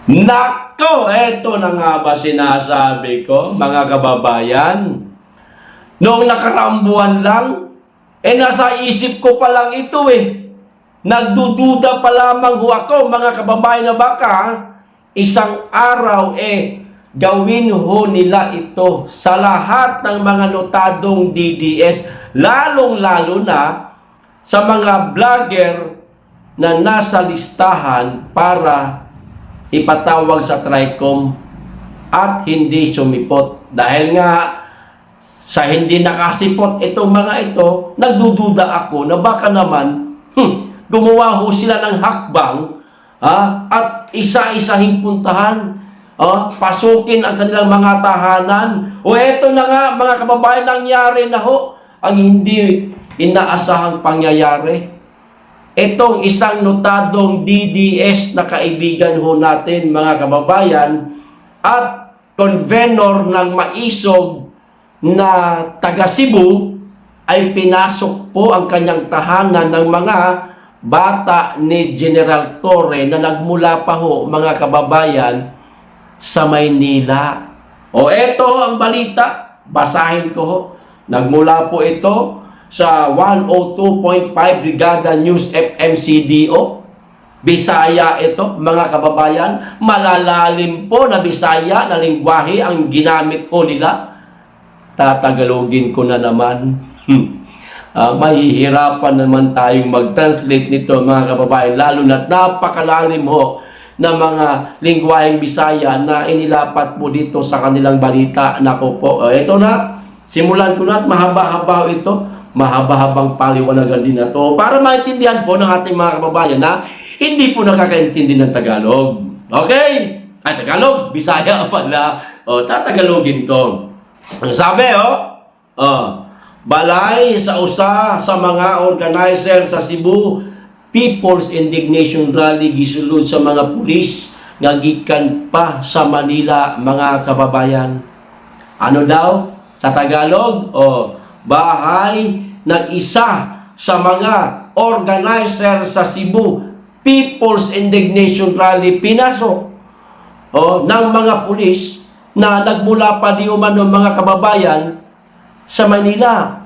Nako, eto na nga ba sinasabi ko, mga kababayan? Noong nakaraang buwan lang, nasa isip ko pa lang ito Nagdududa pa lamang ho ako, mga kababayan, na baka isang araw gawin ho nila ito sa lahat ng mga notadong DDS, lalong-lalo na sa mga vlogger na nasa listahan para ipatawag sa TRICOM at hindi sumipot. Dahil nga sa hindi nakasipot itong mga ito, nagdududa ako na baka naman gumawa ho sila ng hakbang at isa-isahing puntahan, pasukin ang kanilang mga tahanan. O eto na nga, mga kababayan, nangyari na ho ang hindi inaasahang pangyayari. Itong isang notadong DDS na kaibigan ho natin, mga kababayan, at convenor ng Maisog na taga Cebu, ay pinasok po ang kanyang tahanan ng mga bata ni General Torre na nagmula pa ho, mga kababayan, sa Maynila. O eto ang balita, basahin ko ho. Nagmula po ito sa 102.5 Brigada News FM CDO. Bisaya ito, mga kababayan. Malalalim po na Bisaya na lingwahe ang ginamit po nila. Tatagalogin ko na naman. Mahihirapan naman tayong mag-translate nito, mga kababayan, lalo na napakalalim ho na mga lingwaheng Bisaya na inilapat po dito sa kanilang balita. Nako po, ito na, simulan ko na at mahaba-haba ito, mahaba-habang paliwanagan din na to para maintindihan po ng ating mga kababayan na hindi po nakakaintindi ng Tagalog. Okay? Ay, Tagalog, Bisaya pala. Tatagalogin to. Ang sabi, balay sa usa sa mga organizer sa Cebu People's Indignation Rally gisulod sa mga pulis nga gikan pa sa Manila, mga kababayan. Ano daw sa Tagalog? Bahay ng isa sa mga organizer sa Cebu People's Indignation Rally pinasok ng mga pulis na nagmula pa di umano, mga kababayan, sa Manila.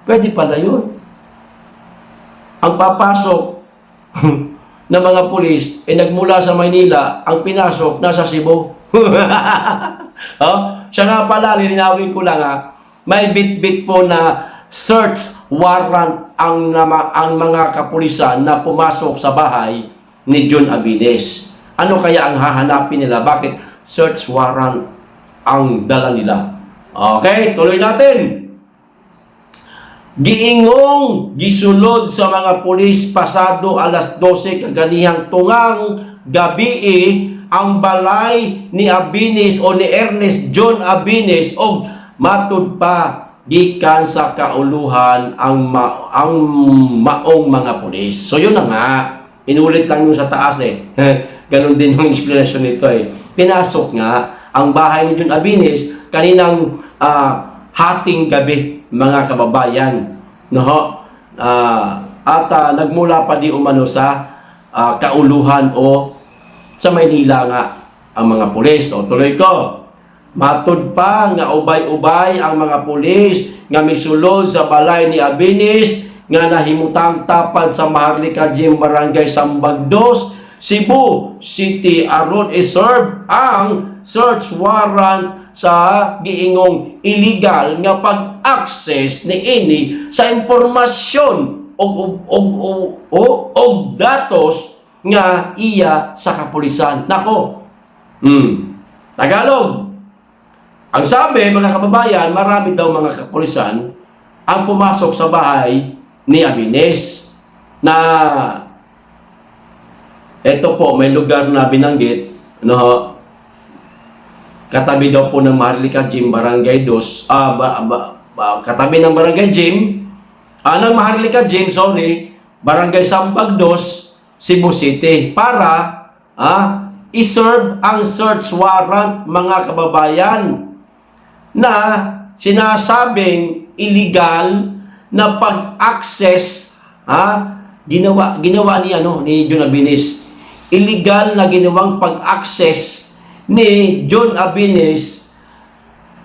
Pwede pala yun. Ang papasok ng mga pulis nagmula sa Manila, ang pinasok nasa Cebu. Siya nga pala, lilinawin ko lang may bit-bit po na search warrant ang mga kapulisan na pumasok sa bahay ni John Abines. Ano kaya ang hahanapin nila? Bakit search warrant ang dala nila? Okay, tuloy natin. Giingong gisulod sa mga pulis pasado alas 12 kaganihang tungang gabi ang balay ni Abines o ni Ernest John Abines o matud pa gikan sa kauluhan ang maong mga pulis. So yun na nga, inulit lang yung sa taas Ganon din yung explanation nito Pinasok nga ang bahay ni John Abines kaninang hating gabi, mga kababayan, at nagmula pa di umano sa kauluhan o sa Maynila nga ang mga pulis. Tuloy ko, matud pa nga ubay-ubay ang mga pulis nga misulod sa balay ni Abines nga nahimutang tapad sa Maharlika Gym, Barangay Sambagdos, Cebu City aron iserve ang search warrant sa giingong illegal nga pag-access ni ini sa impormasyon o datos nga iya sa kapulisan. Nako. Tagalog. Ang sabi, mga kababayan, marami daw mga kapulisan ang pumasok sa bahay ni Abines na ito po, may lugar na binanggit, katabi daw po ng Maharlika Gym, Barangay 2, katabi ng Barangay Gym, ng Maharlika Gym, Barangay Sampag 2, Cebu City, para iserve ang search warrant, mga kababayan, na sinasabing illegal na pag-access, ginawa ni John Abines illegal na ginawang pag-access ni John Abinis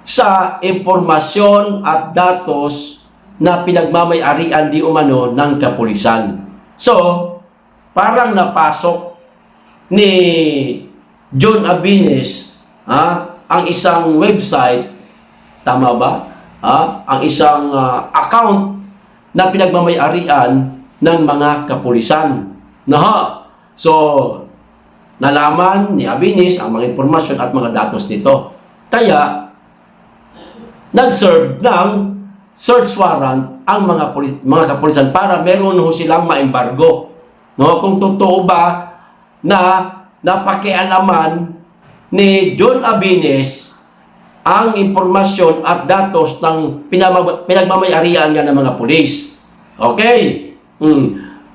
sa impormasyon at datos na pinagmamay-arian di umano ng kapulisan. So, parang napasok ni John Abinis ang isang website, tama ba? Ang isang account na pinagmamay-arian ng mga kapulisan. So, nalaman ni Abinis ang mga impormasyon at mga datos nito. Kaya, nag-serve ng search warrant ang mga kapulisan para meron ho silang ma-embargo. Kung totoo ba na napakialaman ni John Abinis ang impormasyon at datos ng pinagmamay-arian nga ng mga pulis. Okay?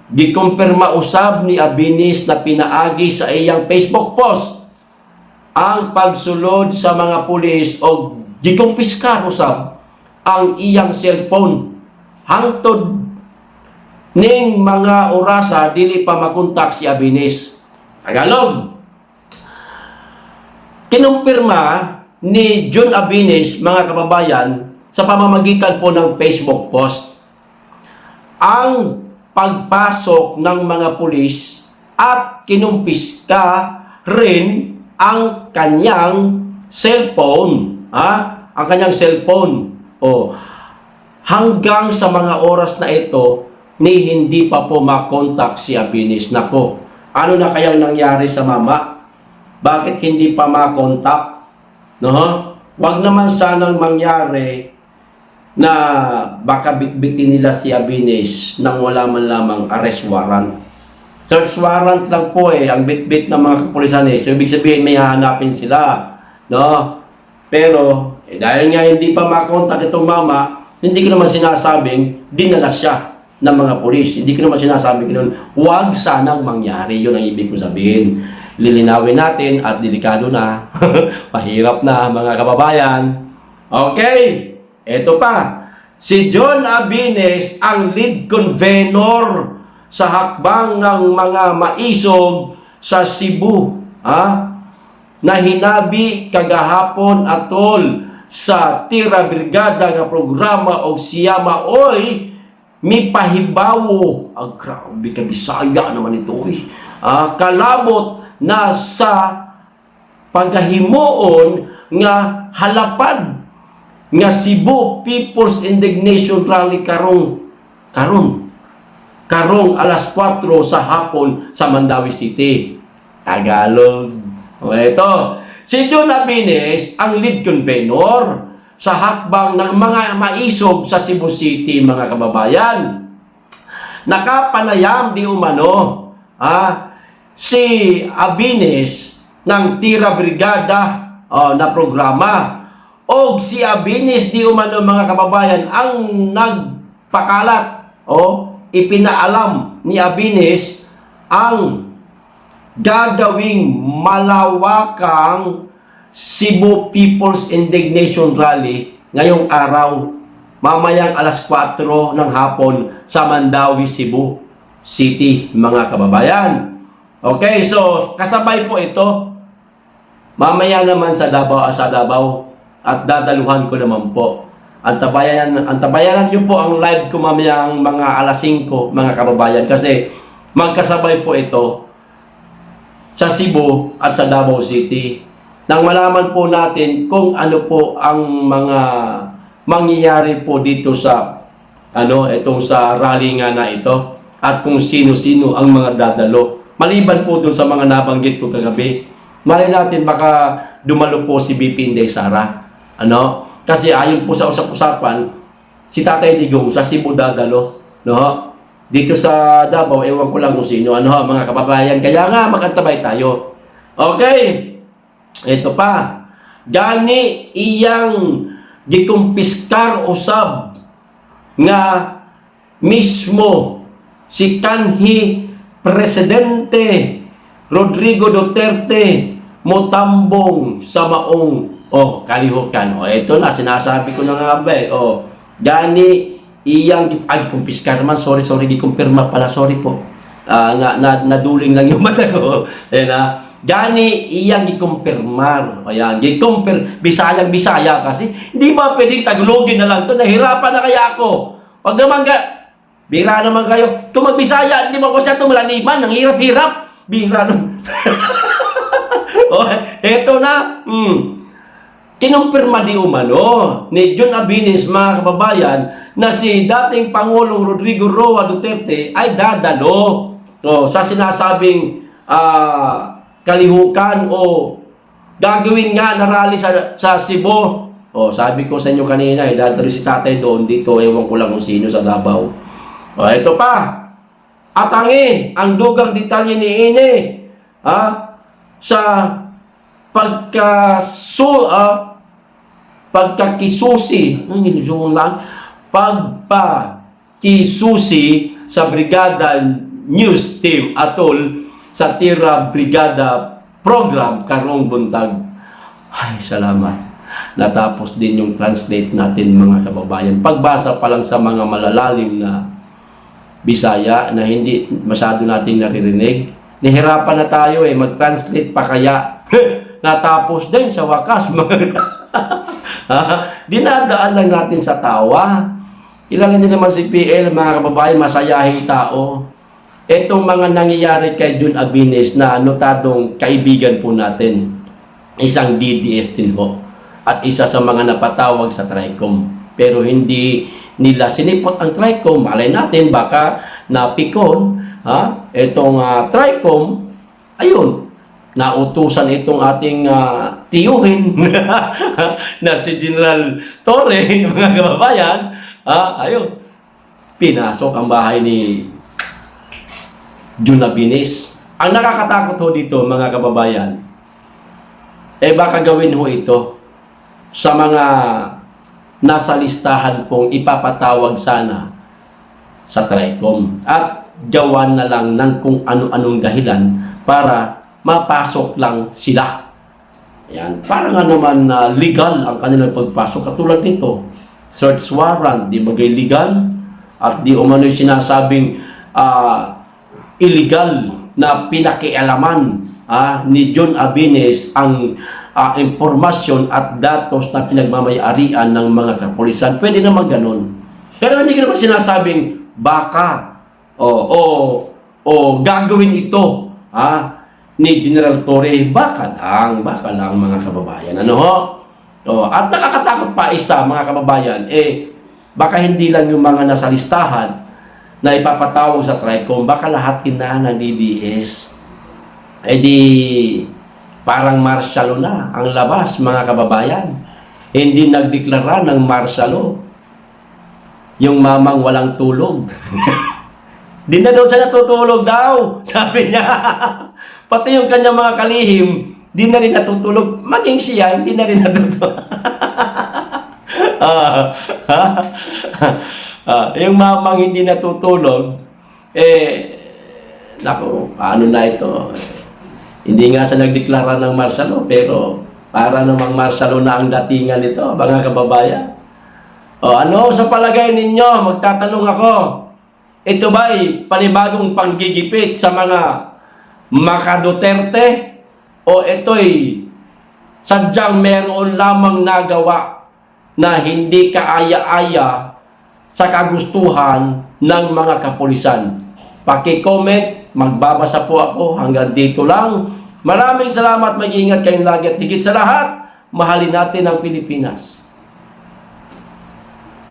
Gikumpirma usab ni Abinis na pinaagi sa iyang Facebook post ang pagsulod sa mga pulis o gikumpiskar usab ang iyang cellphone hangtod ning mga orasa dili pa makontak si Abinis. Tagalog. Kinumpirma ni John Abinis, mga kababayan, sa pamamagitan po ng Facebook post ang pagpasok ng mga pulis at kinumpiska rin ang kanyang cellphone. Ang kanyang cellphone. Hanggang sa mga oras na ito, ni hindi pa po makontak si Abinis. Nako, ano na kayang nangyari sa mama? Bakit hindi pa makontak? Wag naman sanang mangyari na baka bitbitin nila si Abinis nang wala man lamang arrest warrant. Search warrant lang po ang bitbit ng mga kapulisan So, ibig sabihin may hahanapin sila. Pero, dahil nga hindi pa makontak itong mama, hindi ko naman sinasabing dinala siya ng mga pulis. Hindi ko naman sinasabi ganoon. Huwag sanang mangyari. Yun ang ibig ko sabihin. Lilinawin natin at delikado na. Mahirap na, mga kababayan. Okay. Ito pa. Si John Abinis ang lead convener sa hakbang ng mga maisog sa Cebu. Na hinabi kagahapon atol sa Tira Brigada nga programa og siyama oy mipahibawo. Grabe ka, Bisaya naman ito. Kalabot na sa pagkahimuon nga halapad nga Cebu People's Indignation Rally karong alas 4 sa hapon sa Mandawi City. Tagalog. Ito, si John Abinis ang lead convener sa hakbang ng mga maisog sa Cebu City, mga kababayan. Nakapanayam di umano si Abinis ng Tira Brigada na programa. O si Abinis di umano, mga kababayan, ang nagpakalat ipinaalam ni Abinis ang gagawing malawakang Cebu People's Indignation Rally ngayong araw, mamayang alas 4 ng hapon sa Mandawi, Cebu City, mga kababayan. Okay, so kasabay po ito mamaya naman sa Davao at dadaluhan ko naman po. Antabayanan nyo po ang live ko mamayang mga alas 5, mga kababayan, kasi magkasabay po ito sa Cebu at sa Davao City. Nang malaman po natin kung ano po ang mga mangyayari po dito sa itong sa rally nga na ito at kung sino-sino ang mga dadalo. Maliban po dun sa mga nabanggit ko kagabi. Malay natin baka dumalo po si BP Inday Sara. Kasi ayon po sa usap-usapan, si Tatay Digong sa Cebu dadalo. Dito sa Davao, ewan ko lang kung sino, mga kababayan. Kaya nga, makantabay tayo. Okay. Ito pa. Gani iyang gikumpiskar usab nga mismo si kanhi Presidente Rodrigo Duterte motambong sa maong kalihukan. Ito na, sinasabi ko na nga ba gani iyang kumpiskar man, sorry, di kumpirma pala, sorry po. naduling lang yung mata ko. Ayan na. Gani iyang gikumpirmar. Ayan, Bisayang Bisaya kasi. Hindi ba pwedeng Tagalogin na lang to? Nahirapan na kaya ako. Wag naman bira naman kayo. Kung magbisaya, hindi mo ko siya tumalaniman. Ang hirap-hirap. Bira naman. Oh, eto na. Kinumpirma di umano ni Jun Abilis, mga kababayan, na si dating Pangulong Rodrigo Roa Duterte ay dadalo sa sinasabing kalihukan o gagawin nga na rally sa Cebu. Sabi ko sa inyo kanina, dadalo si tatay doon, dito, ewan ko lang kung sino sa Davao. Ito pa, atangi ang dugang detalye ni Ine sa pagpakisusi sa Brigada News Team atol sa Tira Brigada Program karong buntag. Ay, salamat. Natapos din yung translate natin, mga kababayan. Pagbasa pa lang sa mga malalalim na Bisaya na hindi masyado nating naririnig. Nahirapan na tayo mag-translate pa kaya. Natapos din sa wakas. Dinadaan lang natin sa tawa. Kilala niyo naman si PL, mga kababayan, masayahing tao. Itong mga nangyayari kay Jun Abilis na notadong kaibigan po natin. Isang DDS din po. At isa sa mga napatawag sa TRICOM. Pero hindi nila sinipot ang TRICOM. Malay natin, baka napikon itong TRICOM. Ayun, nautusan itong ating tiyuhin na si General Torre, mga kababayan. Ayun, pinasok ang bahay ni Jun Abilis. Ang nakakatakot ho dito, mga kababayan, baka gawin ho ito sa mga nasa listahan pong ipapatawag sana sa TRICOM at gawan na lang ng kung ano-anong dahilan para mapasok lang sila. Yan. Para nga naman legal ang kanilang pagpasok. Katulad nito, search warrant, di bagay legal at di umano'y sinasabing illegal na pinakialaman ni Jun Abilis ang impormasyon at datos na pinagmamayarian ng mga kapulisan. Pwede naman ganun. Pero hindi ko naman sinasabing baka o gagawin ito ni General Torre. Baka lang mga kababayan. Ano ho? At nakakatakot pa isa, mga kababayan, baka hindi lang yung mga nasa listahan na ipapatawag sa TRICOM, baka lahatin na ng DDS. Di parang martial law na ang labas, mga kababayan. Hindi nagdeklara ng martial law yung mamang walang tulog. Di na daw siya natutulog daw, sabi niya. Pati yung kanyang mga kalihim, di na rin natutulog. Maging siya, hindi na rin natutulog. Yung mamang hindi natutulog, naku, paano na ito? Hindi nga siya nagdeklara ng martial law, pero para namang martial law na ang datingan nito, mga kababayan. Ano sa palagay ninyo? Magtatanong ako. Ito ba'y panibagong panggigipit sa mga Duterte? O ito'y sadyang meron lamang nagawa na hindi kaaya-aya sa kagustuhan ng mga kapulisan? Paki-comment, magbabasa po ako. Hanggang dito lang. Maraming salamat, mag-iingat kayong lagi at higit sa lahat, mahalin natin ang Pilipinas.